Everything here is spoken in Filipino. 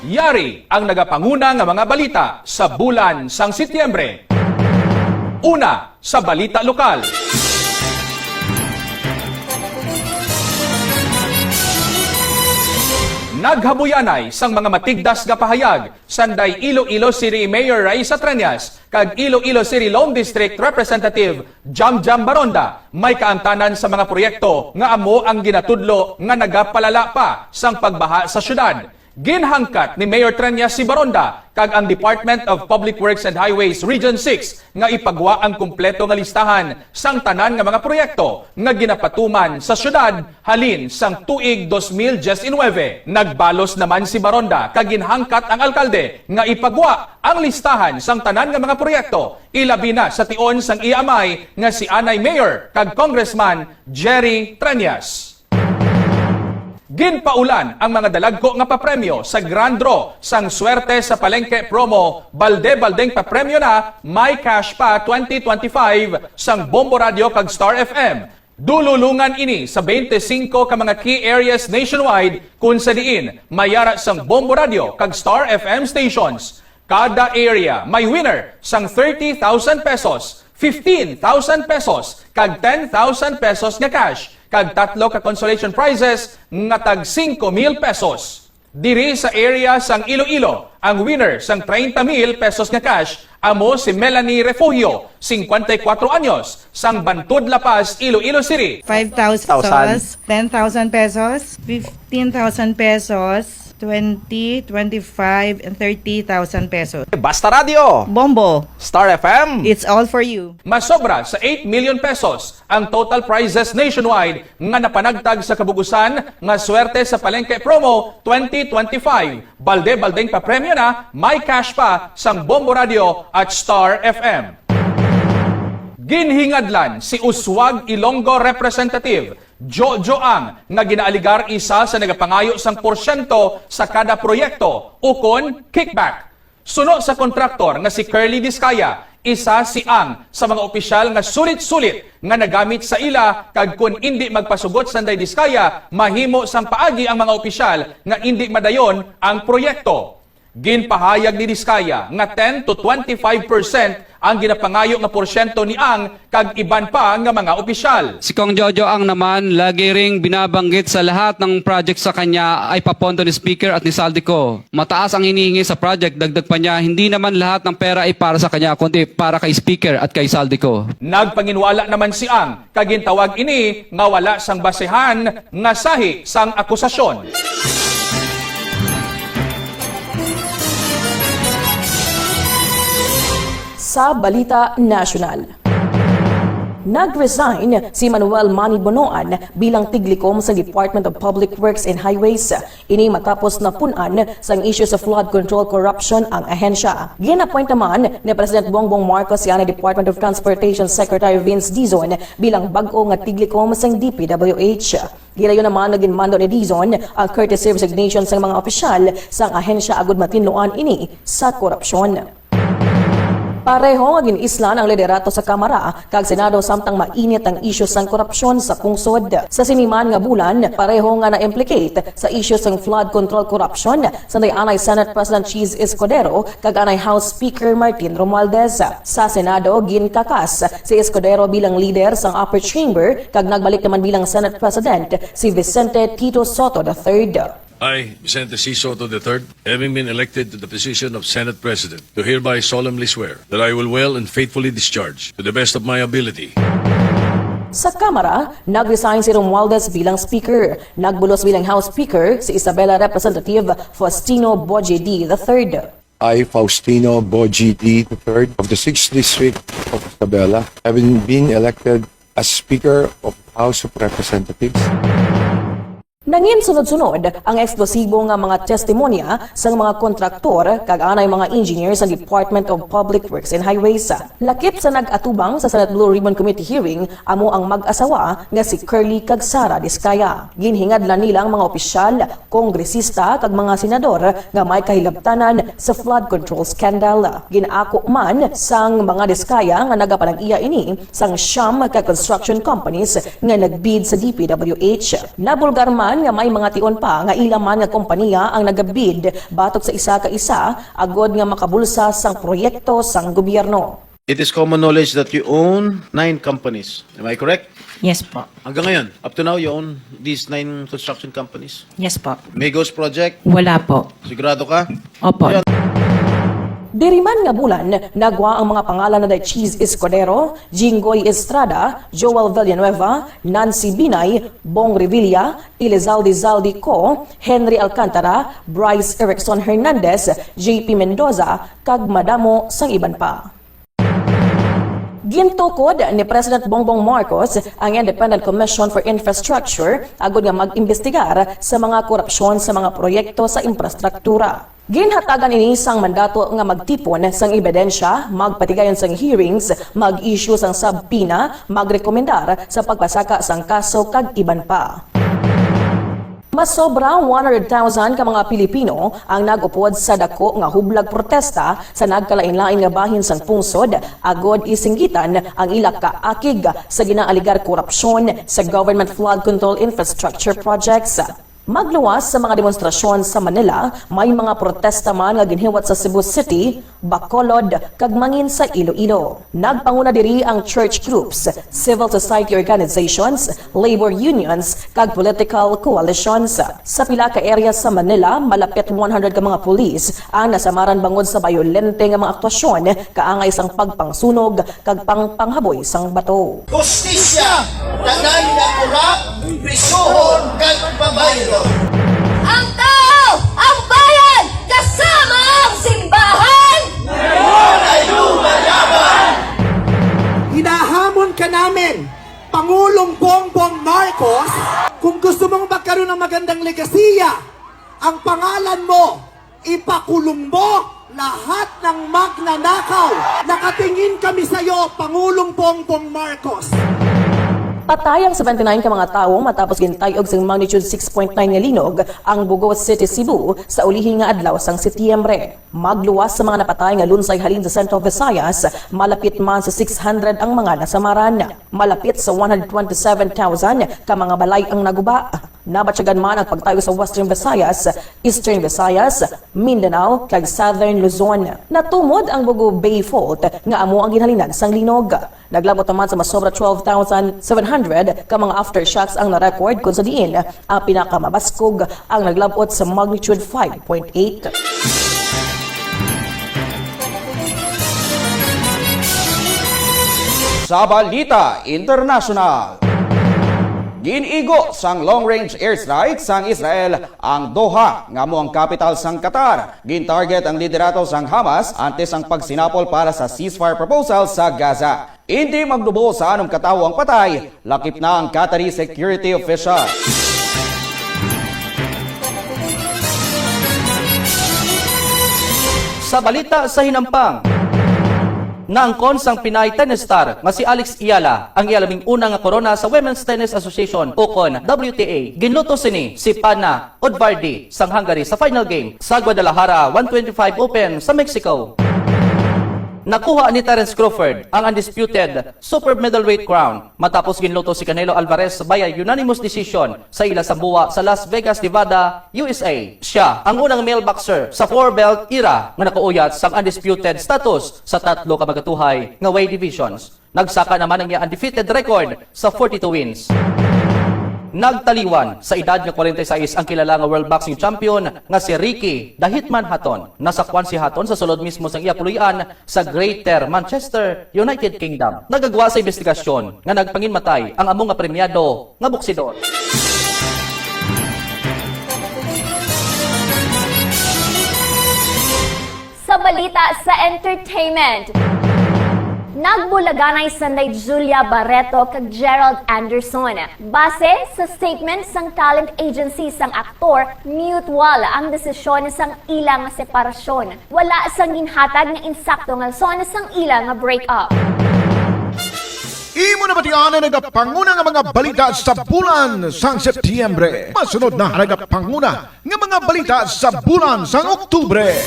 Yari ang nagapanguna nga mga balita sa bulan sang Setyembre. Una, sa balita lokal. Naghabuyanay sang mga matigdas nga pahayag sanday Iloilo City Mayor Raisa Triñas kag Iloilo City Lone District Representative Jamjam Baronda may kaangtanan sa mga proyekto nga amo ang ginatudlo nga nagapalala pa sang pagbaha sa syudad. Ginhangkat ni Mayor Triñas si Baronda kag ang Department of Public Works and Highways Region 6 nga ipagwa ang kumpleto nga listahan sang tanan nga mga proyekto nga ginapatuman sa syudad halin sang tuig 2019. Nagbalos naman si Baronda kag ginhangkat ang alkalde nga ipagwa ang listahan sang tanan nga mga proyekto ilabi na sa tion sang iamay nga si Anay Mayor kag Congressman Jerry Triñas. Ginpaulan ang mga dalagko nga papremyo sa Grand Draw sang swerte sa palengke promo balde-baldeng papremyo na may cash pa 2025 sang Bombo Radio kag Star FM. Dululungan ini sa 25 ka mga key areas nationwide kung sa diin mayara sang Bombo Radio kag Star FM stations. Kada area may winner sang 30,000 pesos, 15,000 pesos kag 10,000 pesos nga cash. Kag tatlo ka consolation prizes nga tag 5,000 pesos. Diri sa area sang Iloilo, ang winner sang 30,000 pesos nga cash amo si Melanie Refugio, 54 anyos, sang Bantud La Paz, Iloilo City. 5,000 pesos, 10,000 pesos, 15,000 pesos, 20, 25, and 30,000 pesos. Basta Radio, Bombo, Star FM. it's all for you. Masobra sa 8 million pesos ang total prizes nationwide nga napanagtag sa kabugusan nga swerte sa palengke promo 2025. Balde-baldeng papremyo na, may cash pa sang Bombo Radio at Star FM. Ginhingadlan si Uswag Ilonggo Representative Jojo Ang nga ginaaligar isa sa nagapangayo sang porsyento sa kada proyekto ukon kickback. Suno sa kontraktor nga si Curly Discaya, isa si Ang sa mga opisyal nga sulit-sulit nga nagamit sa ila kag kun hindi magpasugot sanday Discaya, mahimo sang paagi ang mga opisyal nga hindi madayon ang proyekto. Ginpahayag ni Discaya nga 10 to 25% ang ginapangayo nga porsyento ni Ang kag iban pa nga mga opisyal. Si Kong Jojo Ang naman, lagi ring binabanggit sa lahat ng project sa kanya ay papondo ni Speaker at ni Saldico. Mataas ang hinihingi sa project, dagdag pa niya, hindi naman lahat ng pera ay para sa kanya, kundi para kay Speaker at kay Saldico. Nagpanginwala naman si Ang, kag gintawag ini nga wala sang basehan nga sahi sang akusasyon. Sa Balita Nasyonal. Nag-resign si Manuel Manny Bonoan bilang tiglikom sa Department of Public Works and Highways. Ini matapos na punan sa issue sa flood control corruption ang ahensya. Gin-appoint naman ni President Bongbong Marcos si Department of Transportation Secretary Vince Dizon bilang bag-o nga tiglikom sa DPWH. Gilayon naman naging mando ni Dizon ang courtesy resignation sa mga opisyal sa ahensya agud matinluan ini sa korupsyon. Pareho nga ginislan ang liderato sa Kamara kag Senado samtang mainit ang isyu sang korupsyon sa pungsod. Sa siniman nga bulan, pareho nga na-implicate sa isyu sang flood control corruption sa anay Senate President Cheese Escudero kag anay House Speaker Martin Romualdez. Sa Senado, ginkakas si Escudero bilang leader sang upper chamber kag nagbalik naman bilang Senate President si Vicente Tito Soto III. I, Vicente C. Soto III, having been elected to the position of Senate President, do hereby solemnly swear that I will well and faithfully discharge, to the best of my ability. Sa Kamara, nag-resign si Romualdez bilang Speaker. Nagbulos bilang House Speaker si Isabela Representative Faustino Boji D. III. I, Faustino Boji D. III of the 6th District of Isabela, having been elected as Speaker of the House of Representatives. Nangin sunod-sunod ang eksplosibo nga mga testimonya sa mga kontraktor kag anay mga engineer sa Department of Public Works and Highways. Lakip sa nag-atubang sa Senate Blue Ribbon Committee hearing amo ang mag-asawa nga si Curly kag Sara Discaya. Ginhingad nilang mga opisyal, kongresista kag mga senador nga may kahilabtanan sa flood control scandal. Ginaako man sang mga Discaya nga nagapanag-iya ini sang siyam ka construction companies nga nagbid sa DPWH. Nabulgar man Giingan nga may mga tion pa nga ilaman nga kompanya ang nagabid batok sa isa ka isa agod nga makabulsa sang proyekto sang gobyerno. It is common knowledge that you own 9 companies. Am I correct? Yes po. Hanggang ngayon, up to now, you own these 9 construction companies. Yes po. Migos Project, Wala po. sigurado ka? Opo. Diriman nga bulan, nagwa ang mga pangalan na Cheese Escudero, Jinggoy Estrada, Joel Villanueva, Nancy Binay, Bong Revilla, Elizalde Zaldi Co, Henry Alcantara, Bryce Erickson Hernandez, JP Mendoza, kag madamo sang iban pa. Gintukod ni President Bongbong Marcos ang Independent Commission for Infrastructure agod nga mag-imbestigar sa mga korupsyon sa mga proyekto sa infrastruktura. Ginhatagan ini sang mandato nga magtipon sang ebidensya, magpatigayon sang hearings, mag-issue sang subpoena, magrekomendar sa pagpasaka sang kaso kag iban pa. Mas sobra 100,000 ka mga Pilipino ang nagupod sa dako nga hublag protesta sa nagkalain-lain nga bahin sang pungsod agod isinggitan ang ila ka akig sa ginaaligar korupsyon sa government flood control infrastructure projects. Magluwas sa mga demonstrasyon sa Manila, may mga protesta man nga ginhiwat sa Cebu City, Bacolod, kag mangin sa Iloilo. Nagpanguna diri ang church groups, civil society organizations, labor unions, kag political coalitions. Sa pila ka area sa Manila, malapit 100 ka mga pulis ang nasamaran bangod sa bayolente nga mga aktwasyon kaangay sang pagpangsunog kag pangpanghaboy sang bato. Justisya, tanan nga kurap, prisuhon, kag pabaylo. Ang tao, ang bayan, kasama ang simbahan! Hinahamon ka namin, Pangulong Bongbong Marcos, kung gusto mong magkaroon ng magandang legasiya, ang pangalan mo, ipakulong mo lahat ng magnanakaw. Nakatingin kami sa iyo, Pangulong Bongbong Marcos. Patay ang 79 ka mga tawo matapos gintayog sa magnitude 6.9 nga linog ang Bugo City, Cebu sa ulihing nga adlaw sang Setyembre. Magluwas sa mga napatay nga lunsay halin sa Central Visayas, malapit man sa 600 ang mga nasamaran. Malapit sa 127,000 ka mga balay ang naguba. Nabatsyagan man ang pagtayo sa Western Visayas, Eastern Visayas, Mindanao, kag Southern Luzon. Natumod ang Bugo Bay Fault nga amo ang ginhalinan sang linog. Naglabot naman sa masobra 12,700 ka mga aftershocks ang na-record kung sa diin ang pinakamabaskog ang naglabot sa magnitude 5.8. Sa balita international, ginigo sang long-range airstrike sang Israel ang Doha nga mo ang capital sang Qatar. Gintarget ang liderato sang Hamas antes ang pagsinapol para sa ceasefire proposal sa Gaza. Hindi magdubo sa anong katawo ang patay, lakip na ang Qatari security official. Sa balita sa hinampang, naangkon sang Pinay tennis star nga si Alex Iyala ang iyalaming una nga korona sa Women's Tennis Association o kon WTA. Ginluto sini si Pana Udvardi sang Hungary sa final game sa Guadalajara 125 Open sa Mexico. Nakuha ni Terence Crawford ang undisputed super middleweight crown matapos ginluto si Canelo Alvarez via unanimous decision sa ila sambuwa sa Las Vegas, Nevada, USA. Siya ang unang male boxer sa 4-belt era nga nakauyat sa undisputed status sa 3 ka magatuhay nga weight divisions. Nagsaka naman ang iya undefeated record sa 42 wins. Nagtaliwan sa edad nga 46 ang kilala nga world boxing champion nga si Ricky The Hitman Hatton. Nasakwan si Hatton sa sulod mismo sang iya puluyan sa Greater Manchester, United Kingdom. Nagagawa sa investigasyon nga nagpanginmatay ang among nga premyado nga boksidor. Sa balita sa entertainment, nagbulaganay Sunday Julia Barreto kag Gerald Anderson. Base sa statement sang talent agency sang aktor, mutual ang desisyon sang ilang separasyon. Wala sang ginhatag nga insakto nga son sang ilang nga break-up. Imo na batian ang nagapanguna nga mga balita sa bulan sang Setyembre. Masunod na nagapanguna nga mga balita sa bulan sang Oktubre.